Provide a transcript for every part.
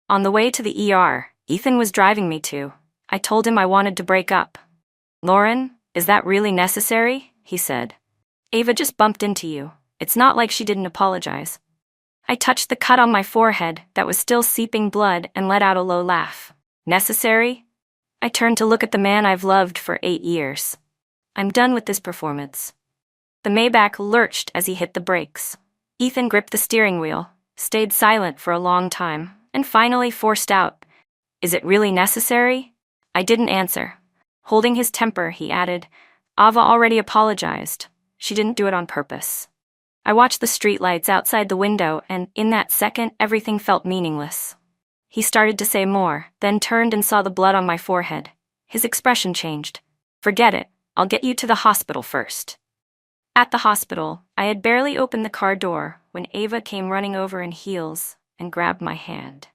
On the way to the ER, Ethan was driving me to. I told him I wanted to break up. "Lauren, is that really necessary?" he said. "Ava just bumped into you. It's not like she didn't apologize." I touched the cut on my forehead that was still seeping blood and let out a low laugh. "Necessary?" I turned to look at the man I've loved for 8 years. "I'm done with this performance." The Maybach lurched as he hit the brakes. Ethan gripped the steering wheel, stayed silent for a long time, and finally forced out, "Is it really necessary?" I didn't answer. Holding his temper, he added, "Ava already apologized. She didn't do it on purpose." I watched the streetlights outside the window, and in that second, everything felt meaningless. He started to say more, then turned and saw the blood on my forehead. His expression changed. "Forget it. I'll get you to the hospital first." At the hospital, I had barely opened the car door when Ava came running over in heels and grabbed my hand.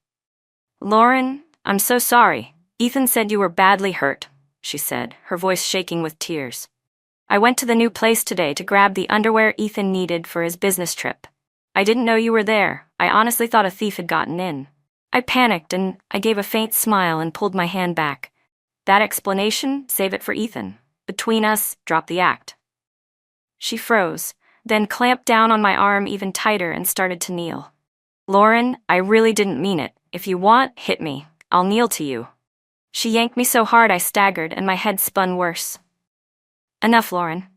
"Lauren, I'm so sorry. Ethan said you were badly hurt," she said, her voice shaking with tears. "I went to the new place today to grab the underwear Ethan needed for his business trip. I didn't know you were there. I honestly thought a thief had gotten in." I panicked and I gave a faint smile and pulled my hand back. "That explanation, save it for Ethan. Between us, drop the act." She froze, then clamped down on my arm even tighter and started to kneel. "Lauren, I really didn't mean it. If you want, hit me. I'll kneel to you." She yanked me so hard I staggered and my head spun worse. "Enough, Lauren."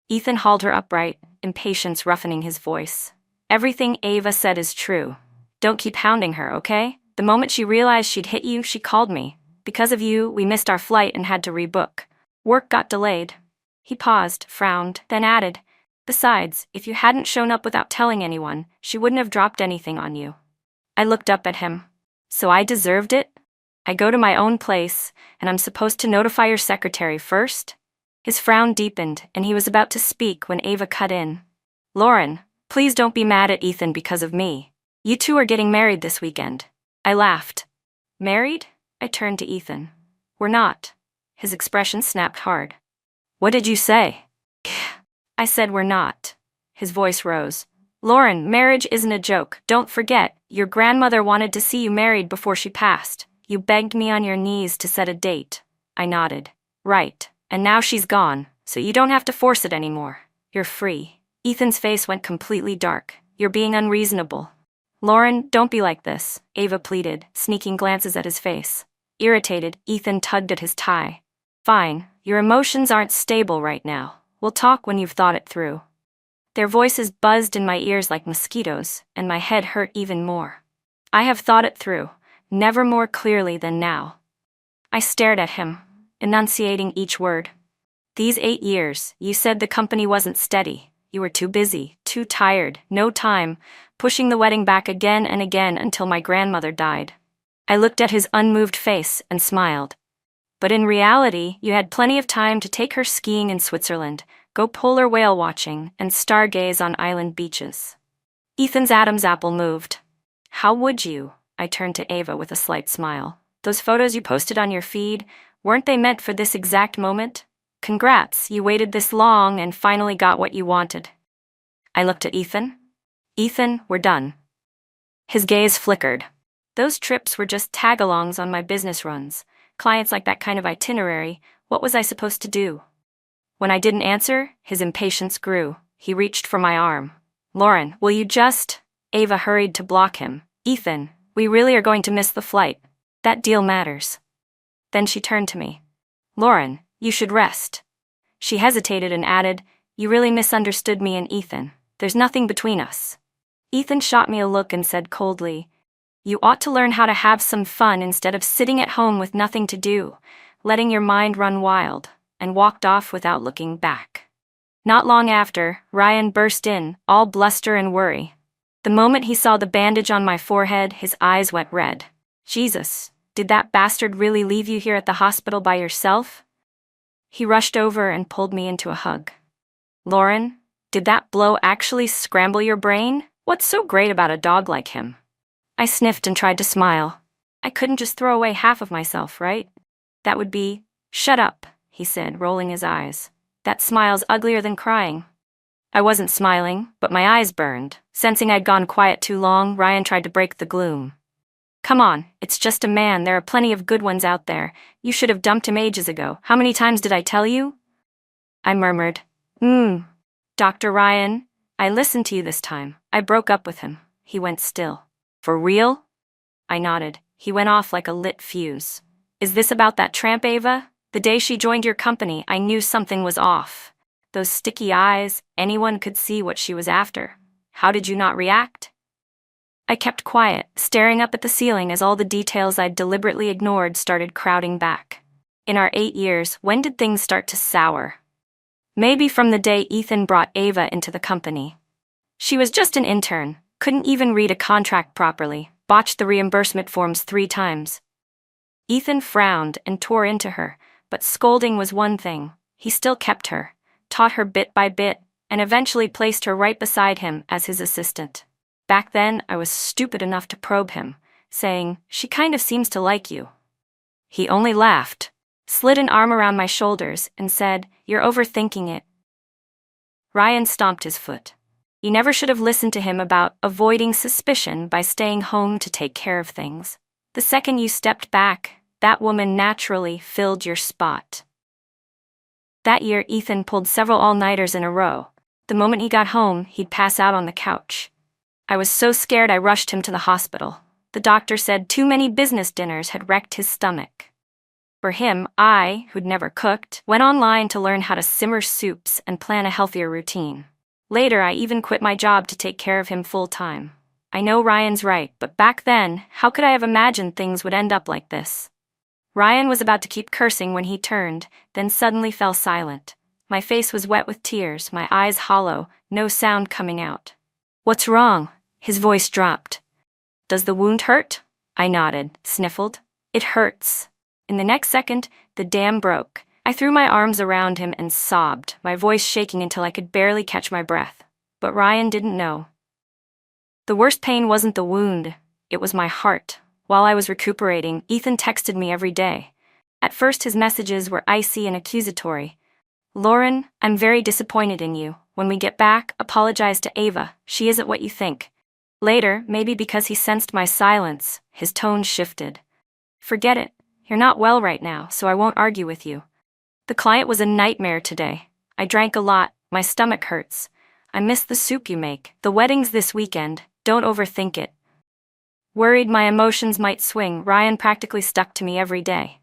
Ethan hauled her upright, impatience roughening his voice. "Everything Ava said is true. Don't keep hounding her, okay? The moment she realized she'd hit you, she called me. Because of you, we missed our flight and had to rebook. Work got delayed." He paused, frowned, then added, "Besides, if you hadn't shown up without telling anyone, she wouldn't have dropped anything on you." I looked up at him. "So I deserved it? I go to my own place, and I'm supposed to notify your secretary first?" His frown deepened, and he was about to speak when Ava cut in. "Lauren, please don't be mad at Ethan because of me. You two are getting married this weekend." I laughed. "Married?" I turned to Ethan. "We're not." His expression snapped hard. "What did you say?" "I said we're not." His voice rose. "Lauren, marriage isn't a joke. Don't forget, your grandmother wanted to see you married before she passed. You begged me on your knees to set a date." I nodded. "Right. And now she's gone, so you don't have to force it anymore. You're free." Ethan's face went completely dark. "You're being unreasonable." "Lauren, don't be like this," Ava pleaded, sneaking glances at his face. Irritated, Ethan tugged at his tie. "Fine, your emotions aren't stable right now. We'll talk when you've thought it through." Their voices buzzed in my ears like mosquitoes, and my head hurt even more. "I have thought it through, never more clearly than now." I stared at him, enunciating each word. "These 8 years, you said the company wasn't steady. You were too busy, too tired, no time, pushing the wedding back again and again until my grandmother died." I looked at his unmoved face and smiled. "But in reality, you had plenty of time to take her skiing in Switzerland, go polar whale watching, and stargaze on island beaches." Ethan's Adam's apple moved. "How would you?" I turned to Ava with a slight smile. "Those photos you posted on your feed, weren't they meant for this exact moment? Congrats, you waited this long and finally got what you wanted." I looked at Ethan. "Ethan, we're done." His gaze flickered. "Those trips were just tag-alongs on my business runs. Clients like that kind of itinerary. What was I supposed to do?" When I didn't answer, his impatience grew. He reached for my arm. "Lauren, will you just—" Ava hurried to block him. "Ethan, we really are going to miss the flight. That deal matters." Then she turned to me. "Lauren, you should rest." She hesitated and added, "You really misunderstood me and Ethan. There's nothing between us." Ethan shot me a look and said coldly, "You ought to learn how to have some fun instead of sitting at home with nothing to do, letting your mind run wild," and walked off without looking back. Not long after, Ryan burst in, all bluster and worry. The moment he saw the bandage on my forehead, his eyes went red. "Jesus, did that bastard really leave you here at the hospital by yourself?" He rushed over and pulled me into a hug. "Lauren, did that blow actually scramble your brain? What's so great about a dog like him?" I sniffed and tried to smile. "I couldn't just throw away half of myself, right? That would be—" "Shut up," he said, rolling his eyes. "That smile's uglier than crying." I wasn't smiling, but my eyes burned. Sensing I'd gone quiet too long, Ryan tried to break the gloom. Come on, it's just a man, there are plenty of good ones out there. You should have dumped him ages ago. How many times did I tell you? I murmured. Dr. Ryan, I listened to you this time. I broke up with him. He went still. For real? I nodded. He went off like a lit fuse. Is this about that tramp Ava? The day she joined your company, I knew something was off. Those sticky eyes, anyone could see what she was after. How did you not react? I kept quiet, staring up at the ceiling as all the details I'd deliberately ignored started crowding back. In our 8 years, when did things start to sour? Maybe from the day Ethan brought Ava into the company. She was just an intern, couldn't even read a contract properly, botched the reimbursement forms 3 times. Ethan frowned and tore into her, but scolding was one thing. He still kept her, taught her bit by bit, and eventually placed her right beside him as his assistant. Back then, I was stupid enough to probe him, saying, "She kind of seems to like you." He only laughed, slid an arm around my shoulders, and said, "You're overthinking it." Ryan stomped his foot. You never should have listened to him about avoiding suspicion by staying home to take care of things. The second you stepped back, that woman naturally filled your spot. That year, Ethan pulled several all-nighters in a row. The moment he got home, he'd pass out on the couch. I was so scared I rushed him to the hospital. The doctor said too many business dinners had wrecked his stomach. For him, I, who'd never cooked, went online to learn how to simmer soups and plan a healthier routine. Later, I even quit my job to take care of him full-time. I know Ryan's right, but back then, how could I have imagined things would end up like this? Ryan was about to keep cursing when he turned, then suddenly fell silent. My face was wet with tears, my eyes hollow, no sound coming out. "What's wrong?" His voice dropped. "Does the wound hurt?" I nodded, sniffled. "It hurts." In the next second, the dam broke. I threw my arms around him and sobbed, my voice shaking until I could barely catch my breath. But Ryan didn't know. The worst pain wasn't the wound, it was my heart. While I was recuperating, Ethan texted me every day. At first his messages were icy and accusatory. "Lauren, I'm very disappointed in you. When we get back, apologize to Ava. She isn't what you think." Later, maybe because he sensed my silence, his tone shifted. "Forget it. You're not well right now, so I won't argue with you. The client was a nightmare today. I drank a lot, my stomach hurts. I miss the soup you make. The wedding's this weekend, don't overthink it." Worried my emotions might swing, Ryan practically stuck to me every day.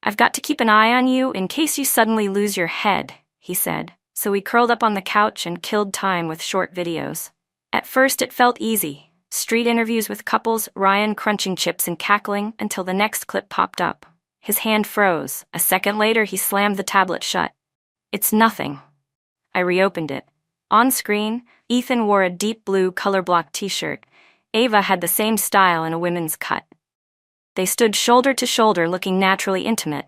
"I've got to keep an eye on you in case you suddenly lose your head," he said. So we curled up on the couch and killed time with short videos. At first it felt easy. Street interviews with couples, Ryan crunching chips and cackling until the next clip popped up. His hand froze. A second later he slammed the tablet shut. "It's nothing." I reopened it. On screen, Ethan wore a deep blue color-blocked t-shirt. Ava had the same style in a women's cut. They stood shoulder to shoulder looking naturally intimate.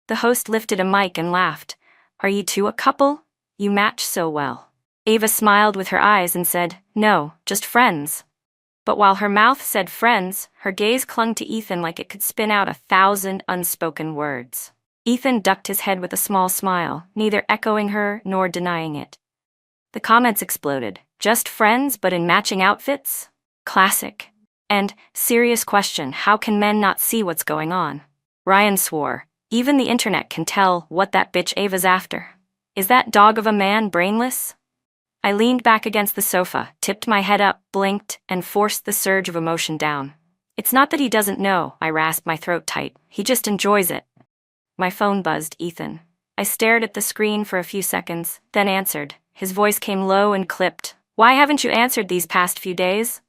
The host lifted a mic and laughed. "Are you two a couple? You match so well." Ava smiled with her eyes and said, "No, just friends." But while her mouth said friends, her gaze clung to Ethan like it could spin out 1,000 unspoken words. Ethan ducked his head with a small smile, neither echoing her nor denying it. The comments exploded. "Just friends, but in matching outfits? Classic." And, "Serious question, how can men not see what's going on?" Ryan swore. "Even the internet can tell what that bitch Ava's after. Is that dog of a man brainless?" I leaned back against the sofa, tipped my head up, blinked, and forced the surge of emotion down. "It's not that he doesn't know," I rasped, my throat tight. "He just enjoys it." My phone buzzed. Ethan. I stared at the screen for a few seconds, then answered. His voice came low and clipped. "Why haven't you answered these past few days?"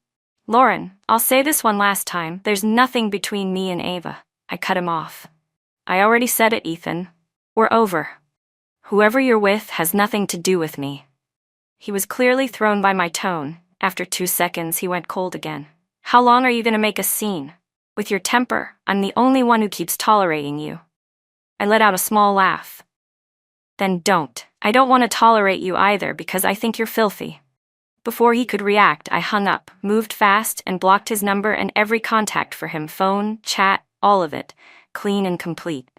"Lauren, I'll say this one last time. There's nothing between me and Ava." I cut him off. "I already said it, Ethan. We're over. Whoever you're with has nothing to do with me." He was clearly thrown by my tone. After 2 seconds, he went cold again. "How long are you going to make a scene? With your temper, I'm the only one who keeps tolerating you." I let out a small laugh. "Then don't. I don't want to tolerate you either because I think you're filthy." Before he could react, I hung up, moved fast, and blocked his number and every contact for him, phone, chat, all of it, clean and complete.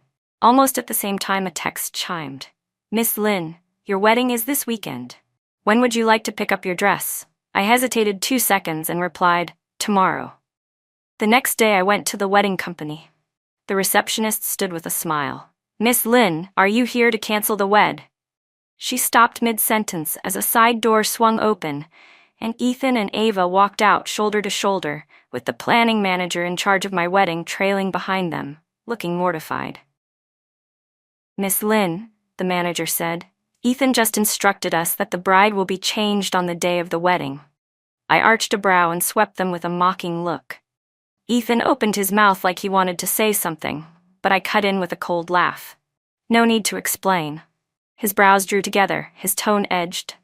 Almost at the same time a text chimed. "Miss Lynn, your wedding is this weekend. When would you like to pick up your dress?" I hesitated 2 seconds and replied, "Tomorrow." The next day I went to the wedding company. The receptionist stood with a smile. "Miss Lynn, are you here to cancel the wed?" She stopped mid-sentence as a side door swung open, and Ethan and Ava walked out shoulder to shoulder, with the planning manager in charge of my wedding trailing behind them, looking mortified. "Miss Lynn," the manager said, "Ethan just instructed us that the bride will be changed on the day of the wedding." I arched a brow and swept them with a mocking look. Ethan opened his mouth like he wanted to say something, but I cut in with a cold laugh. "No need to explain." His brows drew together, his tone edged.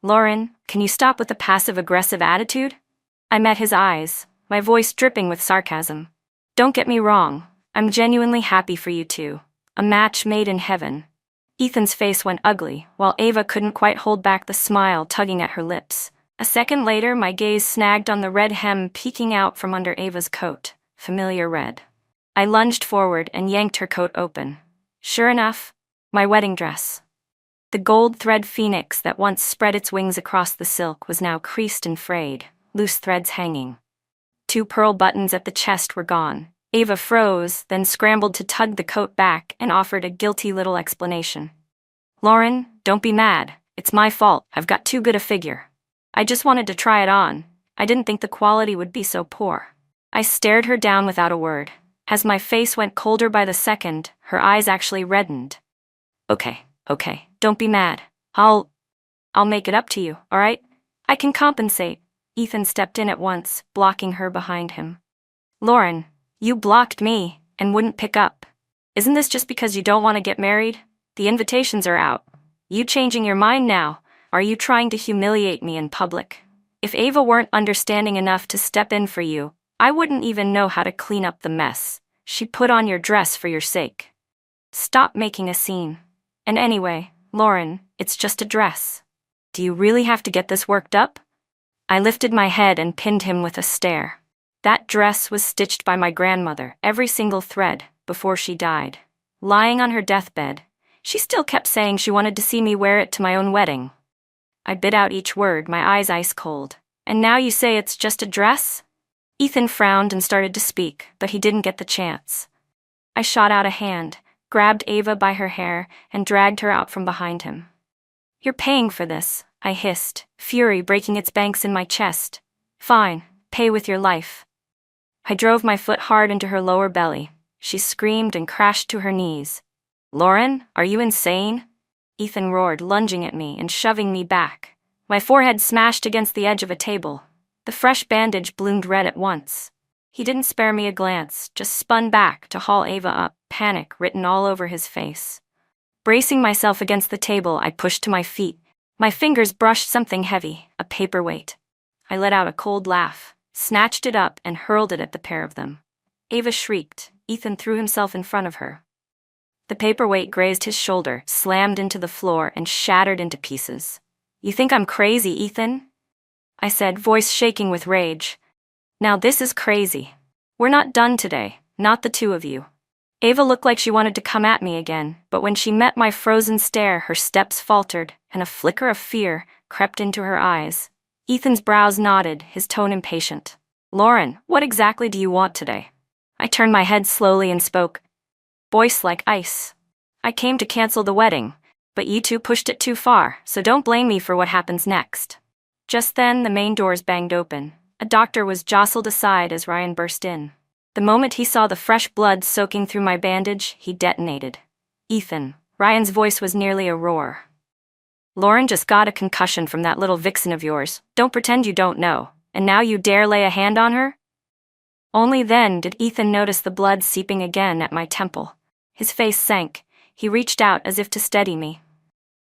"Lauren, can you stop with the passive-aggressive attitude?" I met his eyes, my voice dripping with sarcasm. "Don't get me wrong, I'm genuinely happy for you two. A match made in heaven." Ethan's face went ugly, while Ava couldn't quite hold back the smile tugging at her lips. A second later, my gaze snagged on the red hem peeking out from under Ava's coat, familiar red. I lunged forward and yanked her coat open. Sure enough, my wedding dress. The gold thread phoenix that once spread its wings across the silk was now creased and frayed, loose threads hanging. 2 pearl buttons at the chest were gone. Ava froze, then scrambled to tug the coat back and offered a guilty little explanation. "Lauren, don't be mad. It's my fault. I've got too good a figure. I just wanted to try it on. I didn't think the quality would be so poor." I stared her down without a word. As my face went colder by the second, her eyes actually reddened. Okay, don't be mad. I'll make it up to you, all right? I can compensate." Ethan stepped in at once, blocking her behind him. "Lauren, you blocked me and wouldn't pick up. Isn't this just because you don't want to get married? The invitations are out. You changing your mind now? Are you trying to humiliate me in public? If Ava weren't understanding enough to step in for you, I wouldn't even know how to clean up the mess. She put on your dress for your sake. Stop making a scene. And anyway, Lauren, it's just a dress. Do you really have to get this worked up?" I lifted my head and pinned him with a stare. That dress was stitched by my grandmother, every single thread, before she died. Lying on her deathbed, she still kept saying she wanted to see me wear it to my own wedding. I bit out each word, my eyes ice cold. "And now you say it's just a dress?" Ethan frowned and started to speak, but he didn't get the chance. I shot out a hand, grabbed Ava by her hair, and dragged her out from behind him. "You're paying for this," I hissed, fury breaking its banks in my chest. "Fine, pay with your life." I drove my foot hard into her lower belly. She screamed and crashed to her knees. "Lauren, are you insane?" Ethan roared, lunging at me and shoving me back. My forehead smashed against the edge of a table. The fresh bandage bloomed red at once. He didn't spare me a glance, just spun back to haul Ava up, panic written all over his face. Bracing myself against the table, I pushed to my feet. My fingers brushed something heavy, a paperweight. I let out a cold laugh, snatched it up, and hurled it at the pair of them. Ava shrieked. Ethan threw himself in front of her. The paperweight grazed his shoulder, slammed into the floor, and shattered into pieces. "You think I'm crazy, Ethan?" I said, voice shaking with rage. "Now this is crazy. We're not done today, not the two of you." Ava looked like she wanted to come at me again, but when she met my frozen stare, her steps faltered, and a flicker of fear crept into her eyes. Ethan's brows knotted, his tone impatient. "Lauren, what exactly do you want today?" I turned my head slowly and spoke, voice like ice. "I came to cancel the wedding, but you two pushed it too far, so don't blame me for what happens next." Just then, the main doors banged open. A doctor was jostled aside as Ryan burst in. The moment he saw the fresh blood soaking through my bandage, he detonated. "Ethan," Ryan's voice was nearly a roar. "Lauren just got a concussion from that little vixen of yours. Don't pretend you don't know. And now you dare lay a hand on her?" Only then did Ethan notice the blood seeping again at my temple. His face sank. He reached out as if to steady me.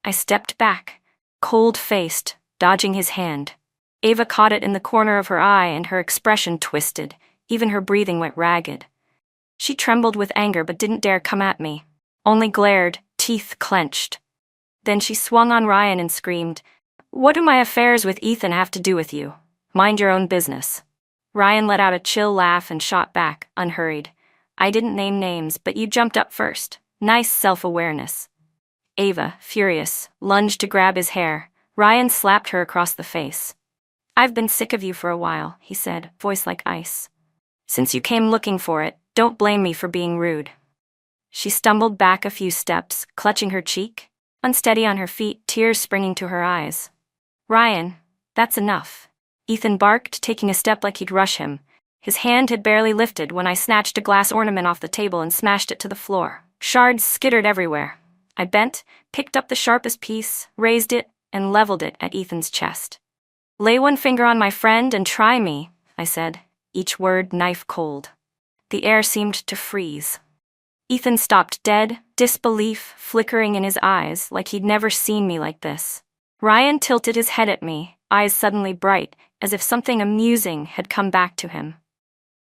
I stepped back, cold-faced, dodging his hand. Ava caught it in the corner of her eye and her expression twisted. Even her breathing went ragged. She trembled with anger but didn't dare come at me, only glared, teeth clenched. Then she swung on Ryan and screamed, "What do my affairs with Ethan have to do with you? Mind your own business." Ryan let out a chill laugh and shot back, unhurried. "I didn't name names, but you jumped up first. Nice self-awareness." Ava, furious, lunged to grab his hair. Ryan slapped her across the face. "I've been sick of you for a while," he said, voice like ice. Since you came looking for it, don't blame me for being rude. She stumbled back a few steps, clutching her cheek, unsteady on her feet, tears springing to her eyes. Ryan, that's enough. Ethan barked, taking a step like he'd rush him. His hand had barely lifted when I snatched a glass ornament off the table and smashed it to the floor. Shards skittered everywhere. I bent, picked up the sharpest piece, raised it, and leveled it at Ethan's chest. Lay one finger on my friend and try me, I said, each word knife cold. The air seemed to freeze. Ethan stopped dead, disbelief flickering in his eyes like he'd never seen me like this. Ryan tilted his head at me, eyes suddenly bright, as if something amusing had come back to him.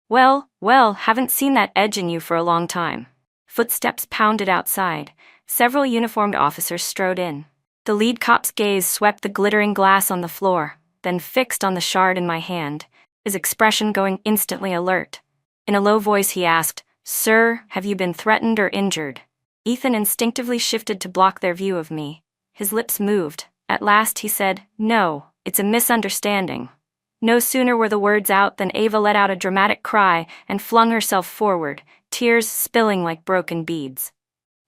Well, haven't seen that edge in you for a long time. Footsteps pounded outside. Several uniformed officers strode in. The lead cop's gaze swept the glittering glass on the floor, then fixed on the shard in my hand, his expression going instantly alert. In a low voice he asked, "Sir, have you been threatened or injured?" Ethan instinctively shifted to block their view of me. His lips moved. At last he said, "No, it's a misunderstanding." No sooner were the words out than Ava let out a dramatic cry and flung herself forward, tears spilling like broken beads.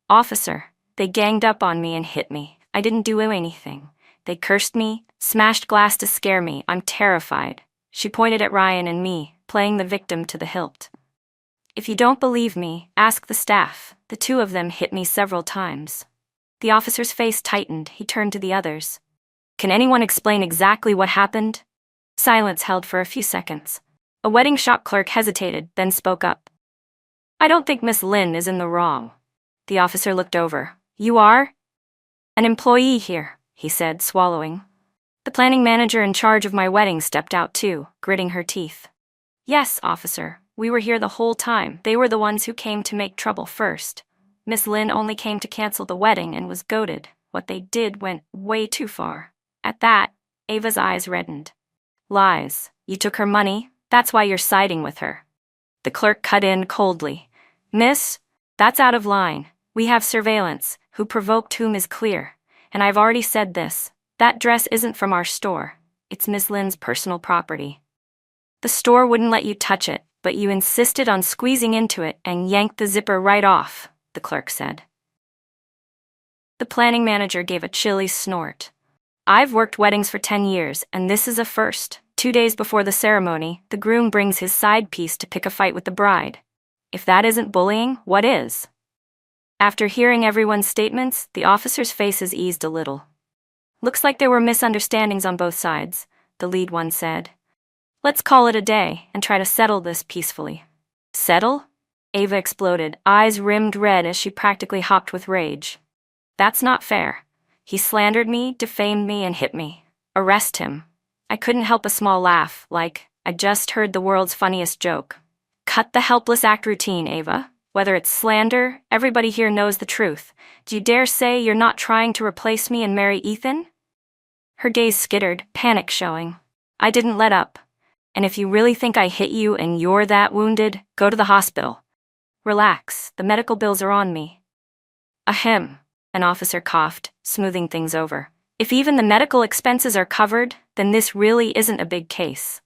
"Officer, they ganged up on me and hit me. I didn't do anything. They cursed me, smashed glass to scare me. I'm terrified." She pointed at Ryan and me, playing the victim to the hilt. "If you don't believe me, ask the staff. The two of them hit me several times." The officer's face tightened. He turned to the others. "Can anyone explain exactly what happened?" Silence held for a few seconds. A wedding shop clerk hesitated, then spoke up. "I don't think Miss Lynn is in the wrong." The officer looked over. "You are?" "An employee here," he said, swallowing. The planning manager in charge of my wedding stepped out too, gritting her teeth. "Yes, officer, we were here the whole time. They were the ones who came to make trouble first. Miss Lynn only came to cancel the wedding and was goaded. What they did went way too far." At that, Ava's eyes reddened. "Lies. You took her money. That's why you're siding with her." The clerk cut in coldly. "Miss, that's out of line. We have surveillance. Who provoked whom is clear. And I've already said this. That dress isn't from our store. It's Miss Lynn's personal property. The store wouldn't let you touch it, but you insisted on squeezing into it and yanked the zipper right off," the clerk said. The planning manager gave a chilly snort. "I've worked weddings for 10 years, and this is a first. 2 days before the ceremony, the groom brings his side piece to pick a fight with the bride. If that isn't bullying, what is?" After hearing everyone's statements, the officers' faces eased a little. "Looks like there were misunderstandings on both sides," the lead one said. "Let's call it a day and try to settle this peacefully." "Settle?" Ava exploded, eyes rimmed red as she practically hopped with rage. "That's not fair. He slandered me, defamed me, and hit me. Arrest him." I couldn't help a small laugh, like I just heard the world's funniest joke. "Cut the helpless act routine, Ava. Whether it's slander, everybody here knows the truth. Do you dare say you're not trying to replace me and marry Ethan?" Her gaze skittered, panic showing. I didn't let up. "And if you really think I hit you and you're that wounded, go to the hospital." "Relax, the medical bills are on me." "Ahem," an officer coughed, smoothing things over. "If even the medical expenses are covered, then this really isn't a big case."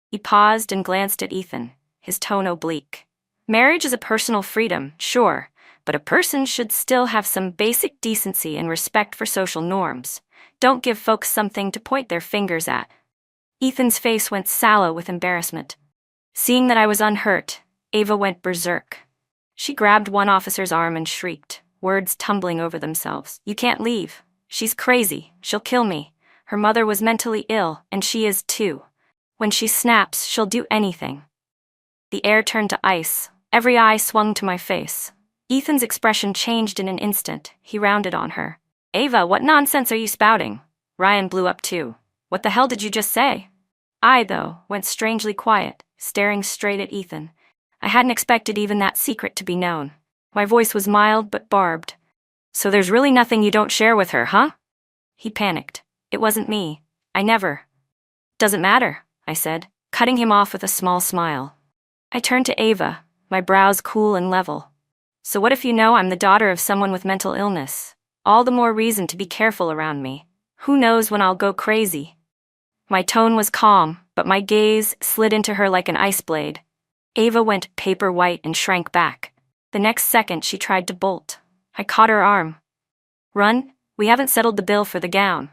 He paused and glanced at Ethan, his tone oblique. "Marriage is a personal freedom, sure, but a person should still have some basic decency and respect for social norms. Don't give folks something to point their fingers at." Ethan's face went sallow with embarrassment. Seeing that I was unhurt, Ava went berserk. She grabbed one officer's arm and shrieked, words tumbling over themselves. "You can't leave. She's crazy. She'll kill me. Her mother was mentally ill, and she is too. When she snaps, she'll do anything." The air turned to ice. Every eye swung to my face. Ethan's expression changed in an instant. He rounded on her. "Ava, what nonsense are you spouting?" Ryan blew up too. "What the hell did you just say?" I, though, went strangely quiet, staring straight at Ethan. I hadn't expected even that secret to be known. My voice was mild but barbed. "So there's really nothing you don't share with her, huh?" He panicked. "It wasn't me. I never." "Doesn't matter," I said, cutting him off with a small smile. I turned to Ava, my brows cool and level. "So what if you know I'm the daughter of someone with mental illness? All the more reason to be careful around me. Who knows when I'll go crazy?" My tone was calm, but my gaze slid into her like an ice blade. Ava went paper white and shrank back. The next second she tried to bolt. I caught her arm. "Run, we haven't settled the bill for the gown,"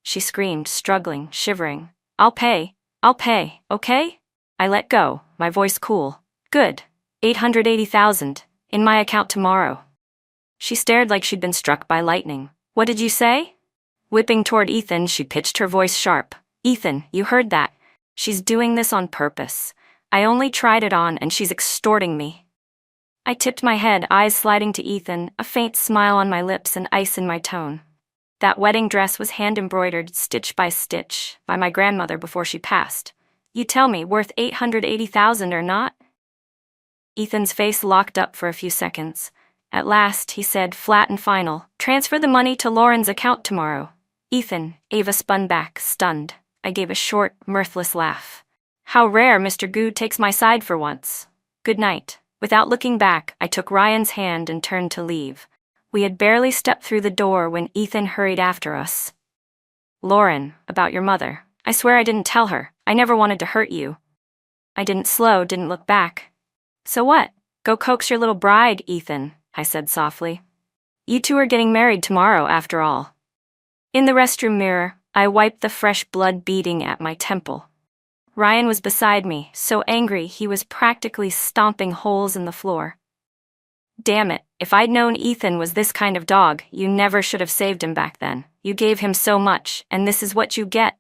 she screamed, struggling, shivering. I'll pay, okay?" I let go, my voice cool. "Good. 880,000. In my account tomorrow." She stared like she'd been struck by lightning. "What did you say?" Whipping toward Ethan, she pitched her voice sharp. "Ethan, you heard that. She's doing this on purpose. I only tried it on and she's extorting me." I tipped my head, eyes sliding to Ethan, a faint smile on my lips and ice in my tone. That wedding dress was hand-embroidered, stitch by stitch, by my grandmother before she passed. "You tell me, worth 880,000 or not?" Ethan's face locked up for a few seconds. At last, he said, flat and final, "Transfer the money to Lauren's account tomorrow." "Ethan," Ava spun back, stunned. I gave a short, mirthless laugh. "How rare Mr. Gu takes my side for once. Good night." Without looking back, I took Ryan's hand and turned to leave. We had barely stepped through the door when Ethan hurried after us. "Lauren, about your mother. I swear I didn't tell her. I never wanted to hurt you." I didn't look back. "So what? Go coax your little bride, Ethan," I said softly. "You two are getting married tomorrow, after all." In the restroom mirror, I wiped the fresh blood beading at my temple. Ryan was beside me, so angry he was practically stomping holes in the floor. "Damn it, if I'd known Ethan was this kind of dog, you never should have saved him back then. You gave him so much, and this is what you get."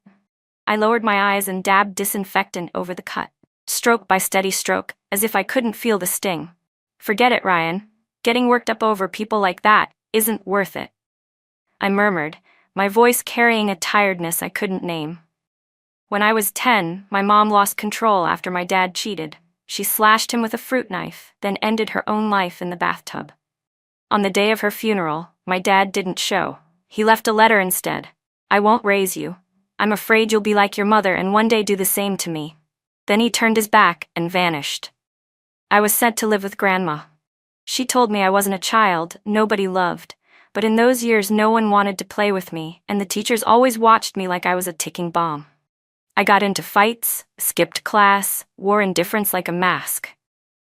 I lowered my eyes and dabbed disinfectant over the cut, stroke by steady stroke, as if I couldn't feel the sting. "Forget it, Ryan. Getting worked up over people like that isn't worth it," I murmured, my voice carrying a tiredness I couldn't name. "When I was 10, my mom lost control after my dad cheated. She slashed him with a fruit knife, then ended her own life in the bathtub. On the day of her funeral, my dad didn't show. He left a letter instead. 'I won't raise you. I'm afraid you'll be like your mother and one day do the same to me.' Then he turned his back and vanished. I was sent to live with Grandma. She told me I wasn't a child nobody loved, but in those years no one wanted to play with me, and the teachers always watched me like I was a ticking bomb. I got into fights, skipped class, wore indifference like a mask.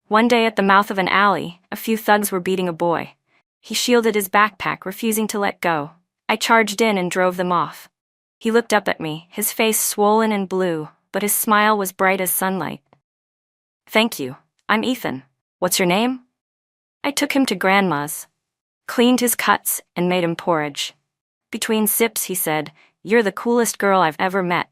One day at the mouth of an alley, a few thugs were beating a boy. He shielded his backpack, refusing to let go. I charged in and drove them off. He looked up at me, his face swollen and blue, but his smile was bright as sunlight. "Thank you. I'm Ethan. What's your name?" I took him to Grandma's, cleaned his cuts, and made him porridge. Between sips, he said, "You're the coolest girl I've ever met."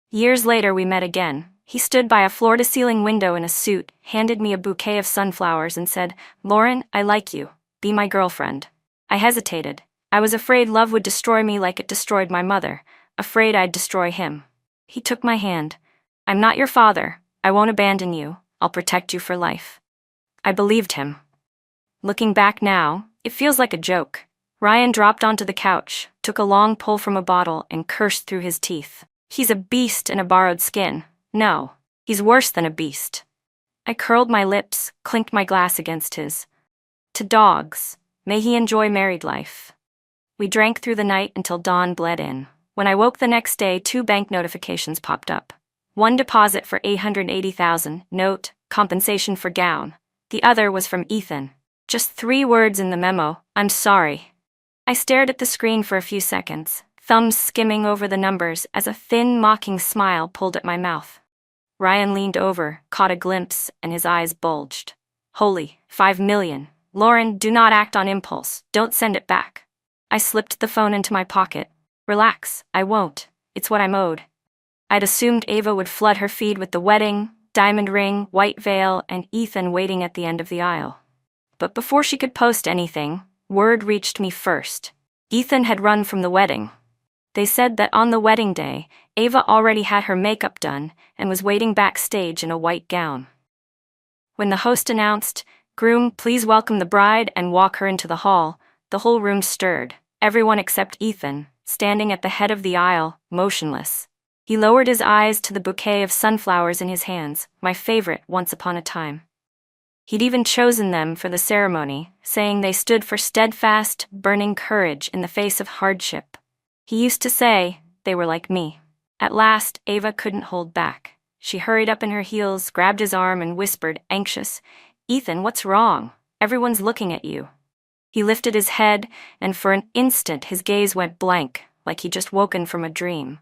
Years later we met again. He stood by a floor-to-ceiling window in a suit, handed me a bouquet of sunflowers and said, "Lauren, I like you. Be my girlfriend." I hesitated. I was afraid love would destroy me like it destroyed my mother, afraid I'd destroy him. He took my hand. "I'm not your father. I won't abandon you. I'll protect you for life." I believed him. Looking back now, it feels like a joke. Ryan dropped onto the couch, took a long pull from a bottle, and cursed through his teeth. "He's a beast in a borrowed skin. No, he's worse than a beast." I curled my lips, clinked my glass against his. "To dogs, may he enjoy married life." We drank through the night until dawn bled in. When I woke the next day, 2 bank notifications popped up. One deposit for 880,000, note, compensation for gown. The other was from Ethan. Just 3 words in the memo, "I'm sorry." I stared at the screen for a few seconds, thumbs skimming over the numbers as a thin, mocking smile pulled at my mouth. Ryan leaned over, caught a glimpse, and his eyes bulged. "Holy, 5 million. Lauren, do not act on impulse. Don't send it back." I slipped the phone into my pocket. "Relax, I won't. It's what I'm owed." I'd assumed Ava would flood her feed with the wedding, diamond ring, white veil, and Ethan waiting at the end of the aisle. But before she could post anything, word reached me first. Ethan had run from the wedding. They said that on the wedding day, Ava already had her makeup done and was waiting backstage in a white gown. When the host announced, "Groom, please welcome the bride and walk her into the hall," the whole room stirred, everyone except Ethan, standing at the head of the aisle, motionless. He lowered his eyes to the bouquet of sunflowers in his hands, my favorite once upon a time. He'd even chosen them for the ceremony, saying they stood for steadfast, burning courage in the face of hardship. He used to say they were like me. At last, Ava couldn't hold back. She hurried up in her heels, grabbed his arm, and whispered, anxious, "Ethan, what's wrong? Everyone's looking at you." He lifted his head, and for an instant his gaze went blank, like he'd just woken from a dream.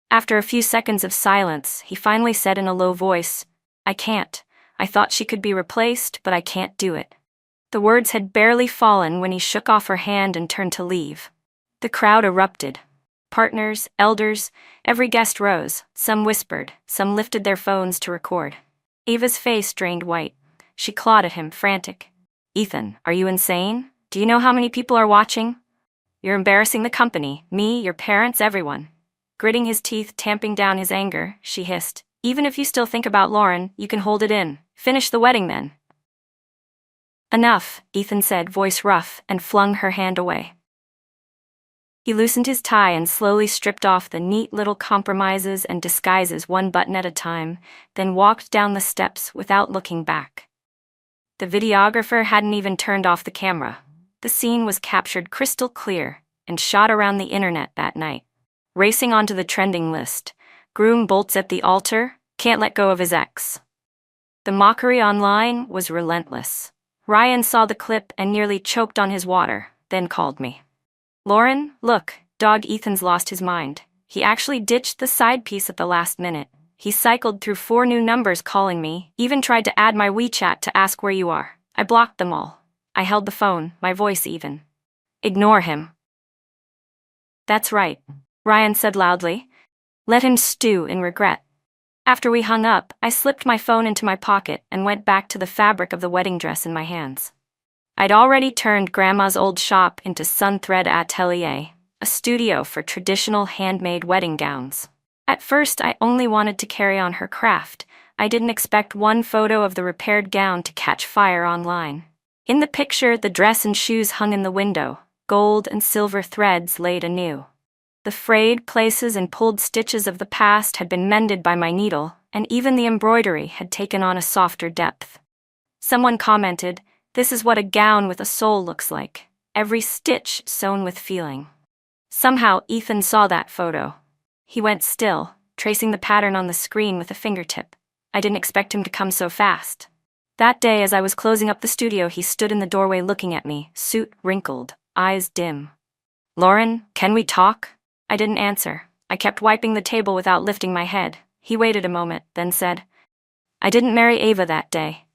After a few seconds of silence, he finally said in a low voice, "I can't. I thought she could be replaced, but I can't do it." The words had barely fallen when he shook off her hand and turned to leave. The crowd erupted. Partners, elders, every guest rose. Some whispered, some lifted their phones to record. Ava's face drained white. She clawed at him, frantic. "Ethan, are you insane? Do you know how many people are watching? You're embarrassing the company, me, your parents, everyone." Gritting his teeth, tamping down his anger, she hissed, "Even if you still think about Lauren, you can hold it in. Finish the wedding then." "Enough," Ethan said, voice rough, and flung her hand away. He loosened his tie and slowly stripped off the neat little compromises and disguises one button at a time, then walked down the steps without looking back. The videographer hadn't even turned off the camera. The scene was captured crystal clear and shot around the internet that night. Racing onto the trending list, groom bolts at the altar, can't let go of his ex. The mockery online was relentless. Ryan saw the clip and nearly choked on his water, then called me. "Lauren, look, dog, Ethan's lost his mind. He actually ditched the side piece at the last minute. He cycled through 4 new numbers calling me, even tried to add my WeChat to ask where you are. I blocked them all." I held the phone, my voice even. "Ignore him." "That's right," Ryan said loudly. "Let him stew in regret." After we hung up, I slipped my phone into my pocket and went back to the fabric of the wedding dress in my hands. I'd already turned Grandma's old shop into Sunthread Atelier, a studio for traditional handmade wedding gowns. At first, I only wanted to carry on her craft. I didn't expect one photo of the repaired gown to catch fire online. In the picture, the dress and shoes hung in the window, gold and silver threads laid anew. The frayed places and pulled stitches of the past had been mended by my needle, and even the embroidery had taken on a softer depth. Someone commented, "This is what a gown with a soul looks like, every stitch sewn with feeling." Somehow, Ethan saw that photo. He went still, tracing the pattern on the screen with a fingertip. I didn't expect him to come so fast. That day, as I was closing up the studio, he stood in the doorway looking at me, suit wrinkled, eyes dim. "Lauren, can we talk?" I didn't answer. I kept wiping the table without lifting my head. He waited a moment, then said, "I didn't marry Ava that day."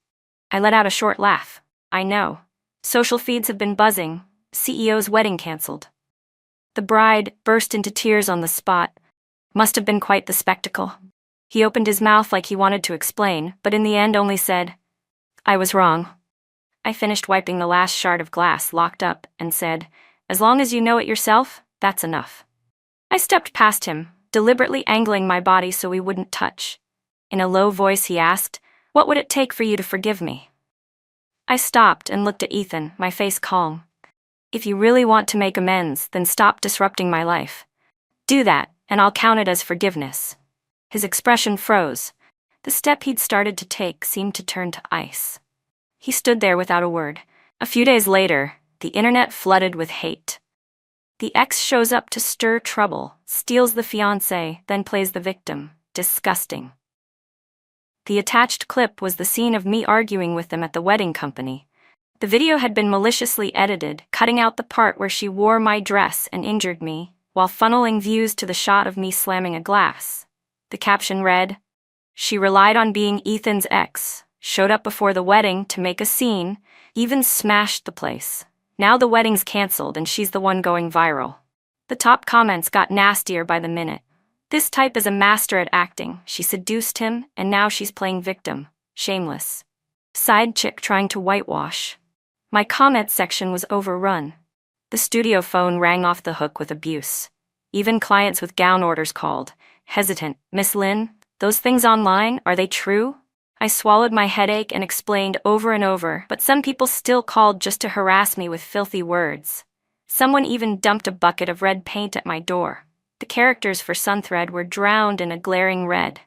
I let out a short laugh. "I know. Social feeds have been buzzing. CEO's wedding canceled." The bride burst into tears on the spot. Must have been quite the spectacle. He opened his mouth like he wanted to explain, but in the end only said, "I was wrong." I finished wiping the last shard of glass locked up and said, "As long as you know it yourself, that's enough." I stepped past him, deliberately angling my body so we wouldn't touch. In a low voice he asked, "What would it take for you to forgive me?" I stopped and looked at Ethan, my face calm. "If you really want to make amends, then stop disrupting my life. Do that, and I'll count it as forgiveness." His expression froze. The step he'd started to take seemed to turn to ice. He stood there without a word. A few days later, the internet flooded with hate. The ex shows up to stir trouble, steals the fiancée, then plays the victim. Disgusting. The attached clip was the scene of me arguing with them at the wedding company. The video had been maliciously edited, cutting out the part where she wore my dress and injured me, while funneling views to the shot of me slamming a glass. The caption read, "She relied on being Ethan's ex, showed up before the wedding to make a scene, even smashed the place. Now the wedding's canceled and she's the one going viral." The top comments got nastier by the minute. "This type is a master at acting. She seduced him, and now she's playing victim. Shameless. Side chick trying to whitewash." My comment section was overrun. The studio phone rang off the hook with abuse. Even clients with gown orders called, hesitant. "Miss Lynn, those things online, are they true?" I swallowed my headache and explained over and over, but some people still called just to harass me with filthy words. Someone even dumped a bucket of red paint at my door. The characters for Sunthread were drowned in a glaring red.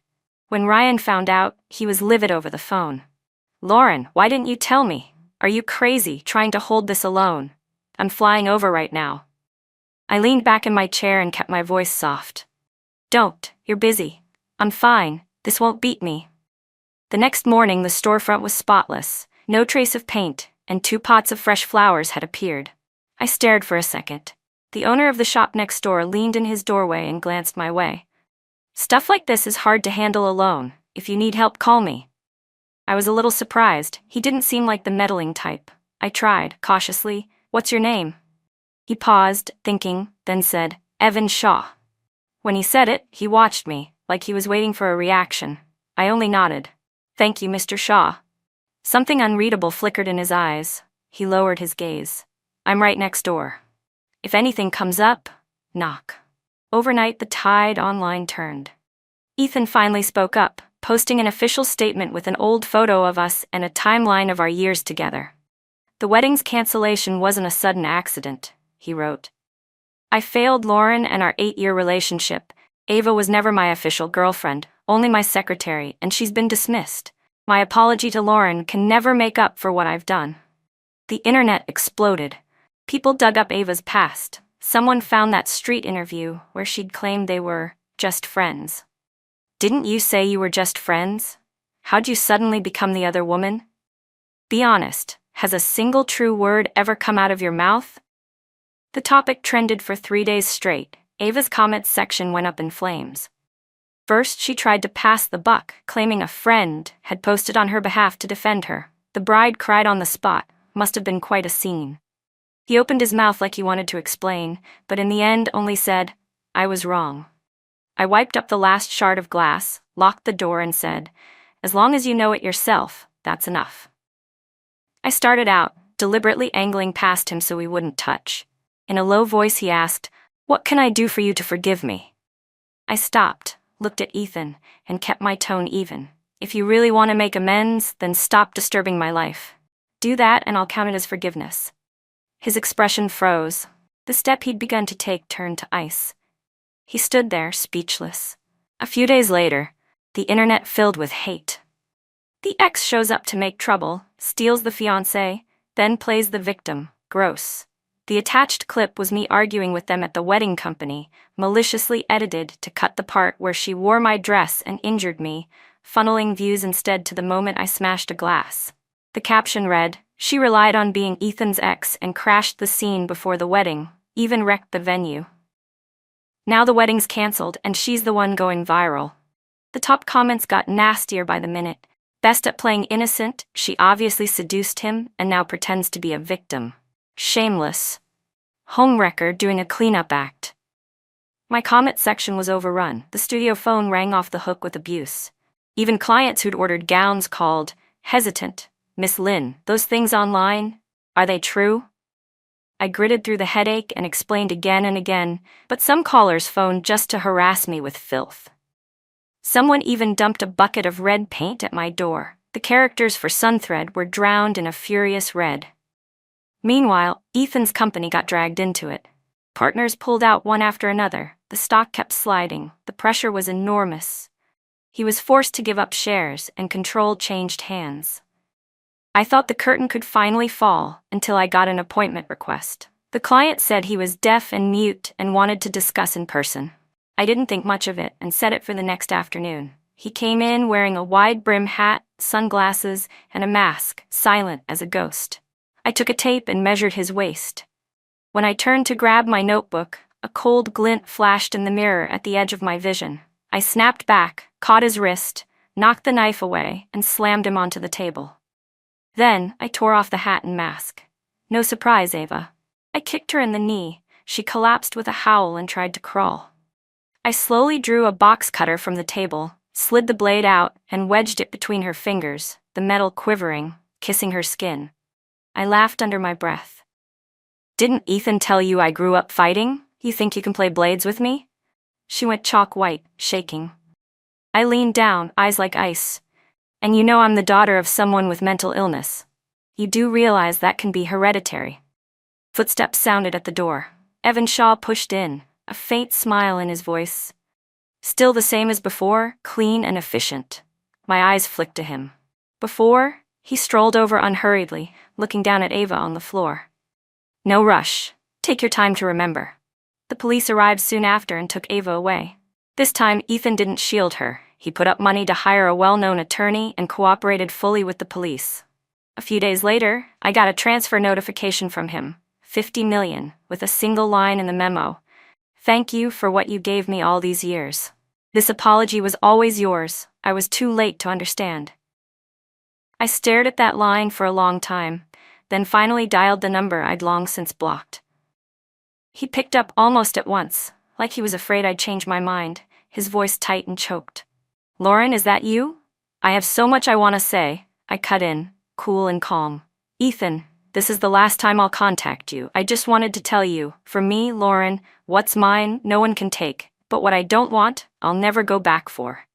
When Ryan found out, he was livid over the phone. "Lauren, why didn't you tell me? Are you crazy, trying to hold this alone? I'm flying over right now." I leaned back in my chair and kept my voice soft. "Don't, you're busy. I'm fine. This won't beat me. The next morning, the storefront was spotless, no trace of paint, and 2 pots of fresh flowers had appeared. I stared for a second. The owner of the shop next door leaned in his doorway and glanced my way. Stuff like this is hard to handle alone. If you need help, call me. I was a little surprised. He didn't seem like the meddling type. I tried, cautiously, "What's your name?" He paused, thinking, then said, "Evan Shaw." When he said it, he watched me, like he was waiting for a reaction. I only nodded. "Thank you, Mr. Shaw." Something unreadable flickered in his eyes. He lowered his gaze. "I'm right next door. If anything comes up, knock." Overnight, the tide online turned. Ethan finally spoke up, posting an official statement with an old photo of us and a timeline of our years together. "The wedding's cancellation wasn't a sudden accident," he wrote. "I failed Lauren and our 8-year relationship. Ava was never my official girlfriend, only my secretary, and she's been dismissed. My apology to Lauren can never make up for what I've done." The internet exploded. People dug up Ava's past. Someone found that street interview where she'd claimed they were just friends. "Didn't you say you were just friends? How'd you suddenly become the other woman? Be honest, has a single true word ever come out of your mouth?" The topic trended for 3 days straight. Ava's comments section went up in flames. First, she tried to pass the buck, claiming a friend had posted on her behalf to defend her. The bride cried on the spot. Must have been quite a scene. He opened his mouth like he wanted to explain, but in the end only said, "I was wrong." I wiped up the last shard of glass, locked the door, and said, "As long as you know it yourself, that's enough." I started out, deliberately angling past him so he wouldn't touch. In a low voice he asked, "What can I do for you to forgive me?" I stopped, looked at Ethan, and kept my tone even. "If you really want to make amends, then stop disturbing my life. Do that and I'll count it as forgiveness." His expression froze. The step he'd begun to take turned to ice. He stood there, speechless. A few days later, the internet filled with hate. The ex shows up to make trouble, steals the fiancée, then plays the victim. Gross. The attached clip was me arguing with them at the wedding company, maliciously edited to cut the part where she wore my dress and injured me, funneling views instead to the moment I smashed a glass. The caption read, "She relied on being Ethan's ex and crashed the scene before the wedding, even wrecked the venue. Now the wedding's canceled and she's the one going viral." The top comments got nastier by the minute. "Best at playing innocent, she obviously seduced him and now pretends to be a victim. Shameless. Homewrecker doing a cleanup act." My comment section was overrun. The studio phone rang off the hook with abuse. Even clients who'd ordered gowns called, hesitant, "Miss Lynn, those things online, are they true?" I gritted through the headache and explained again and again, but some callers phoned just to harass me with filth. Someone even dumped a bucket of red paint at my door. The characters for Sunthread were drowned in a furious red. Meanwhile, Ethan's company got dragged into it. Partners pulled out one after another. The stock kept sliding. The pressure was enormous. He was forced to give up shares, and control changed hands. I thought the curtain could finally fall until I got an appointment request. The client said he was deaf and mute and wanted to discuss in person. I didn't think much of it and set it for the next afternoon. He came in wearing a wide-brim hat, sunglasses, and a mask, silent as a ghost. I took a tape and measured his waist. When I turned to grab my notebook, a cold glint flashed in the mirror at the edge of my vision. I snapped back, caught his wrist, knocked the knife away, and slammed him onto the table. Then, I tore off the hat and mask. "No surprise, Ava." I kicked her in the knee. She collapsed with a howl and tried to crawl. I slowly drew a box cutter from the table, slid the blade out, and wedged it between her fingers, the metal quivering, kissing her skin. I laughed under my breath. "Didn't Ethan tell you I grew up fighting? You think you can play blades with me?" She went chalk white, shaking. I leaned down, eyes like ice. "And you know I'm the daughter of someone with mental illness. You do realize that can be hereditary." Footsteps sounded at the door. Evan Shaw pushed in, a faint smile in his voice. Still the same as before, clean and efficient. My eyes flicked to him. Before, he strolled over unhurriedly, looking down at Ava on the floor. "No rush. Take your time to remember." The police arrived soon after and took Ava away. This time, Ethan didn't shield her. He put up money to hire a well-known attorney and cooperated fully with the police. A few days later, I got a transfer notification from him, $50 million, with a single line in the memo. "Thank you for what you gave me all these years. This apology was always yours. I was too late to understand." I stared at that line for a long time, then finally dialed the number I'd long since blocked. He picked up almost at once, like he was afraid I'd change my mind, his voice tight and choked. "Lauren, is that you? I have so much I want to say," I cut in, cool and calm. "Ethan, this is the last time I'll contact you. I just wanted to tell you, for me, Lauren, what's mine, no one can take, but what I don't want, I'll never go back for."